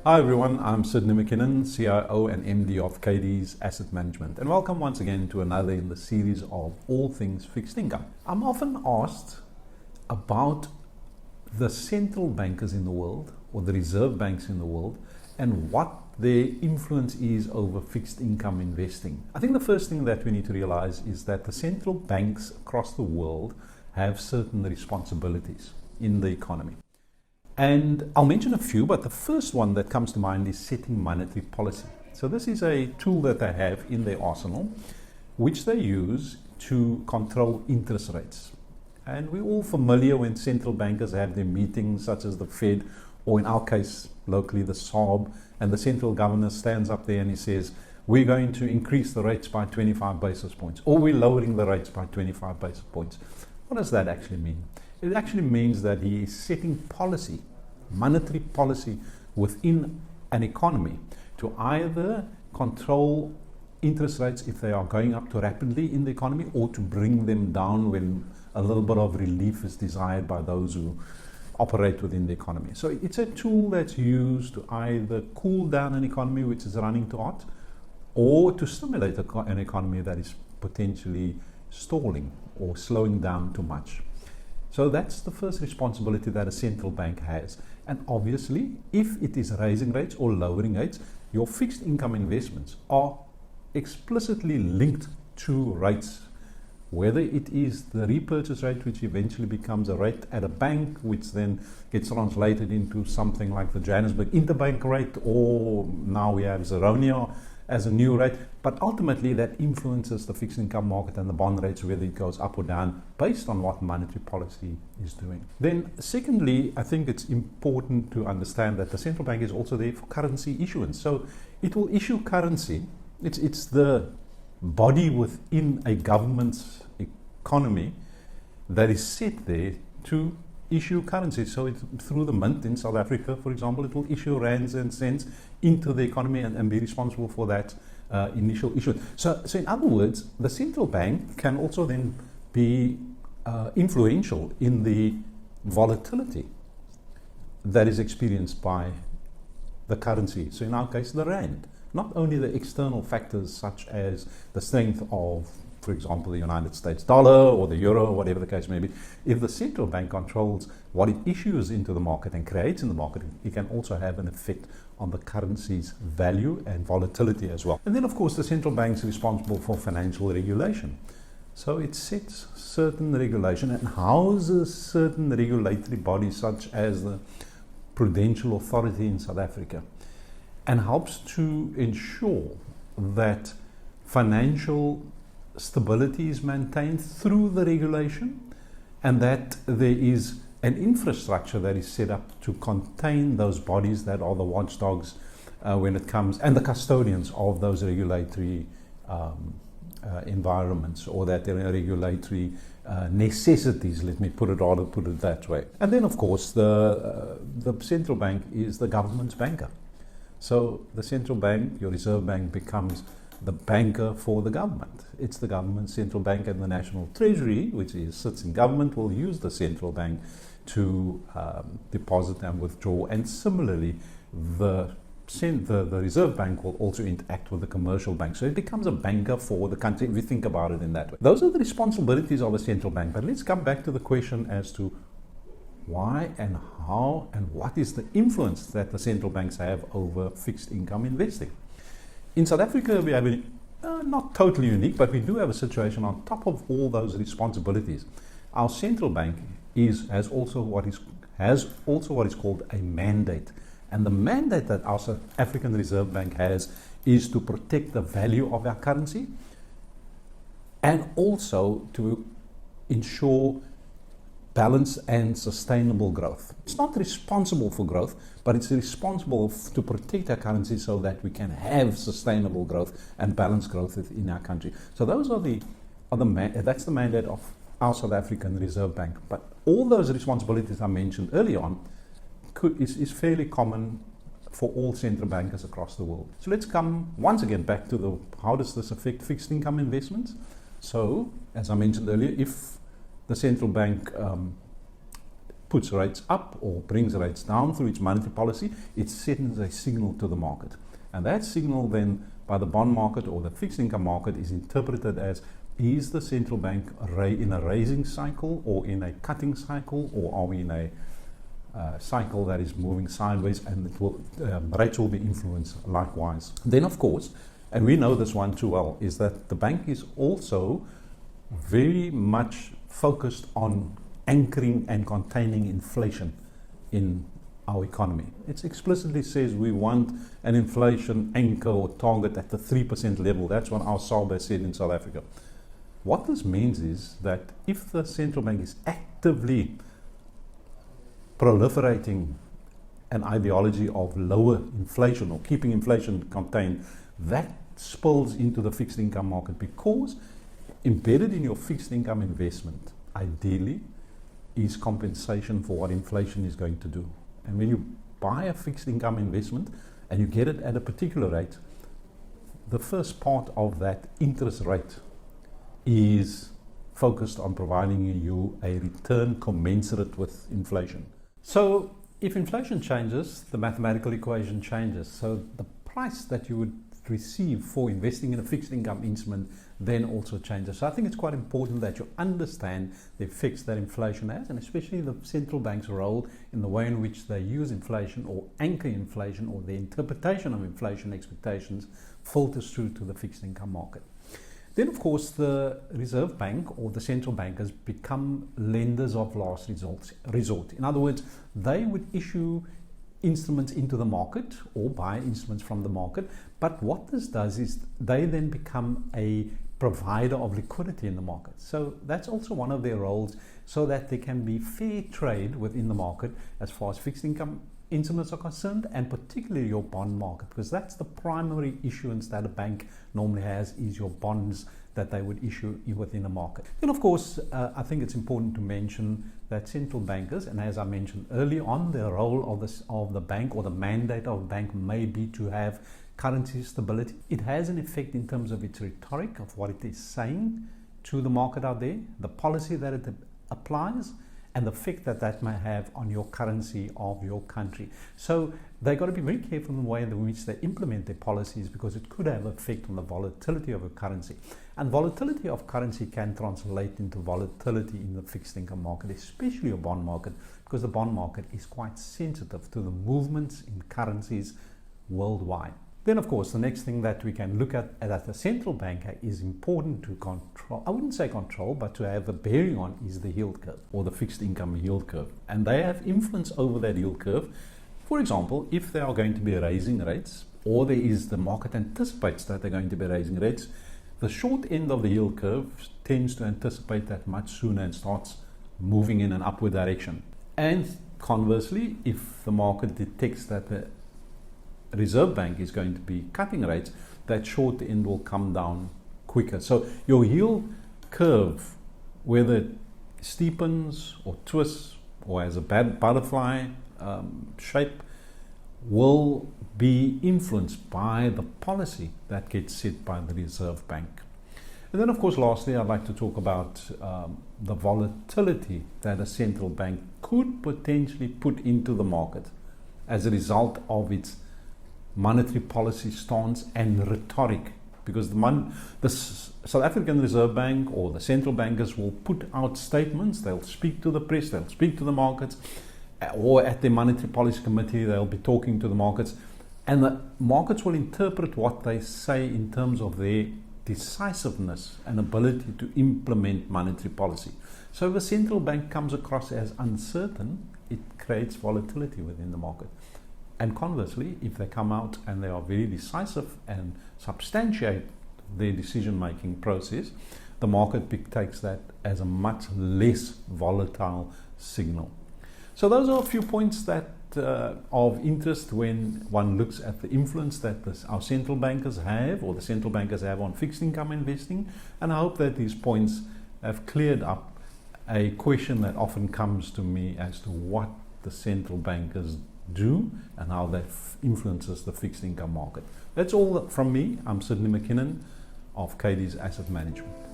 Hi everyone, I'm Sidney McKinnon, CIO and MD of Cadiz Asset Management, and welcome once again to another in the series of all things fixed income. I'm often asked about the central bankers in the world, or the reserve banks in the world, and what their influence is over fixed income investing. I think the first thing that we need to realize is that the central banks across the world have certain responsibilities in the economy. And I'll mention a few, but the first one that comes to mind is setting monetary policy. So this is a tool that they have in their arsenal, which they use to control interest rates. And we're all familiar when central bankers have their meetings, such as the Fed, or in our case, locally, the SARB, and the central governor stands up there and he says, we're going to increase the rates by 25 basis points, or we're lowering the rates by 25 basis points. What does that actually mean? It actually means that he is setting policy, monetary policy within an economy to either control interest rates if they are going up too rapidly in the economy, or to bring them down when a little bit of relief is desired by those who operate within the economy. So it's a tool that's used to either cool down an economy which is running too hot, or to stimulate an economy that is potentially stalling or slowing down too much. So that's the first responsibility that a central bank has. And obviously, if it is raising rates or lowering rates, your fixed income investments are explicitly linked to rates, whether it is the repurchase rate, which eventually becomes a rate at a bank, which then gets translated into something like the Johannesburg interbank rate, or now we have Zeronia as a new rate. But ultimately, that influences the fixed income market and the bond rates, whether it goes up or down, based on what monetary policy is doing. Then secondly, I think it's important to understand that the central bank is also there for currency issuance. So it will issue currency. It's the body within a government's economy that is set there to issue currency. So it's through the mint in South Africa, for example, it will issue rands and cents into the economy and be responsible for that initial issuance. So in other words, the central bank can also then be influential in the volatility that is experienced by the currency. So in our case, the rand. Not only the external factors such as the strength of, for example, the United States dollar or the euro, or whatever the case may be. If the central bank controls what it issues into the market and creates in the market, it can also have an effect on the currency's value and volatility as well. And then, of course, the central bank is responsible for financial regulation. So it sets certain regulation and houses certain regulatory bodies, such as the Prudential Authority in South Africa, and helps to ensure that financial stability is maintained through the regulation, and that there is an infrastructure that is set up to contain those bodies that are the watchdogs when it comes, and the custodians of those regulatory environments, or that there are regulatory necessities, let me put it that way. And then, of course, the central bank is the government's banker. So the central bank, your reserve bank, becomes the banker for the government. It's the government central bank, and the National Treasury, which sits in government, will use the central bank to deposit and withdraw. And similarly, the Reserve Bank will also interact with the commercial bank. So it becomes a banker for the country, if you think about it in that way. Those are the responsibilities of a central bank. But let's come back to the question as to why and how and what is the influence that the central banks have over fixed income investing. In South Africa, we have not totally unique, but we do have a situation on top of all those responsibilities. Our central bank has also what is called a mandate. And the mandate that our South African Reserve Bank has is to protect the value of our currency, and also to ensure balanced and sustainable growth. It's not responsible for growth, but it's responsible to protect our currency so that we can have sustainable growth and balanced growth in our country. So those are that's the mandate of our South African Reserve Bank. But all those responsibilities I mentioned earlier on is fairly common for all central bankers across the world. So let's come once again back to how does this affect fixed income investments? So, as I mentioned earlier, if the central bank puts rates up or brings rates down through its monetary policy, it sends a signal to the market. And that signal then by the bond market or the fixed income market is interpreted as, is the central bank in a raising cycle or in a cutting cycle, or are we in a cycle that is moving sideways, and rates will be influenced likewise. Then of course, and we know this one too well, is that the bank is also very much focused on anchoring and containing inflation in our economy. It explicitly says we want an inflation anchor or target at the 3% level. That's what our SARB said in South Africa. What this means is that if the central bank is actively proliferating an ideology of lower inflation or keeping inflation contained, that spills into the fixed income market, because embedded in your fixed income investment, ideally, is compensation for what inflation is going to do. And when you buy a fixed income investment and you get it at a particular rate, the first part of that interest rate is focused on providing you a return commensurate with inflation. So if inflation changes, the mathematical equation changes. So the price that you would receive for investing in a fixed income instrument then also changes. So I think it's quite important that you understand the effects that inflation has, and especially the central bank's role in the way in which they use inflation or anchor inflation, or the interpretation of inflation expectations filters through to the fixed income market. Then of course the Reserve Bank or the central bankers become lenders of last resort. In other words, they would issue instruments into the market or buy instruments from the market, but what this does is they then become a provider of liquidity in the market. So that's also one of their roles, so that there can be fair trade within the market as far as fixed income instruments are concerned, and particularly your bond market, because that's the primary issuance that a bank normally has, is your bonds that they would issue within a market. And of course, I think it's important to mention that central bankers, and as I mentioned early on, the role of the bank, or the mandate of the bank, may be to have currency stability. It has an effect in terms of its rhetoric, of what it is saying to the market out there, the policy that it applies, and the effect that that may have on your currency of your country. So they've got to be very careful in the way in which they implement their policies, because it could have an effect on the volatility of a currency. And volatility of currency can translate into volatility in the fixed income market, especially your bond market, because the bond market is quite sensitive to the movements in currencies worldwide. Then of course the next thing that we can look at the central bank is important to control, I wouldn't say control, but to have a bearing on, is the yield curve, or the fixed income yield curve. And they have influence over that yield curve. For example, if they are going to be raising rates, or the market anticipates that they're going to be raising rates, the short end of the yield curve tends to anticipate that much sooner and starts moving in an upward direction. And conversely, if the market detects that the Reserve Bank is going to be cutting rates, that short end will come down quicker. So your yield curve, whether it steepens or twists or has a bad butterfly shape, will be influenced by the policy that gets set by the Reserve Bank. And then of course lastly, I'd like to talk about the volatility that a central bank could potentially put into the market as a result of its monetary policy stance and rhetoric, because the South African Reserve Bank or the central bankers will put out statements, they'll speak to the press, they'll speak to the markets, or at the monetary policy committee they'll be talking to the markets, and the markets will interpret what they say in terms of their decisiveness and ability to implement monetary policy. So if a central bank comes across as uncertain, it creates volatility within the market. And conversely, if they come out and they are very decisive and substantiate their decision-making process, the market takes that as a much less volatile signal. So those are a few points that of interest when one looks at the influence that our central bankers have, or the central bankers have, on fixed income investing. And I hope that these points have cleared up a question that often comes to me as to what the central bankers do and how that influences the fixed income market. That's all from me. I'm Sidney McKinnon of Cadiz Asset Management.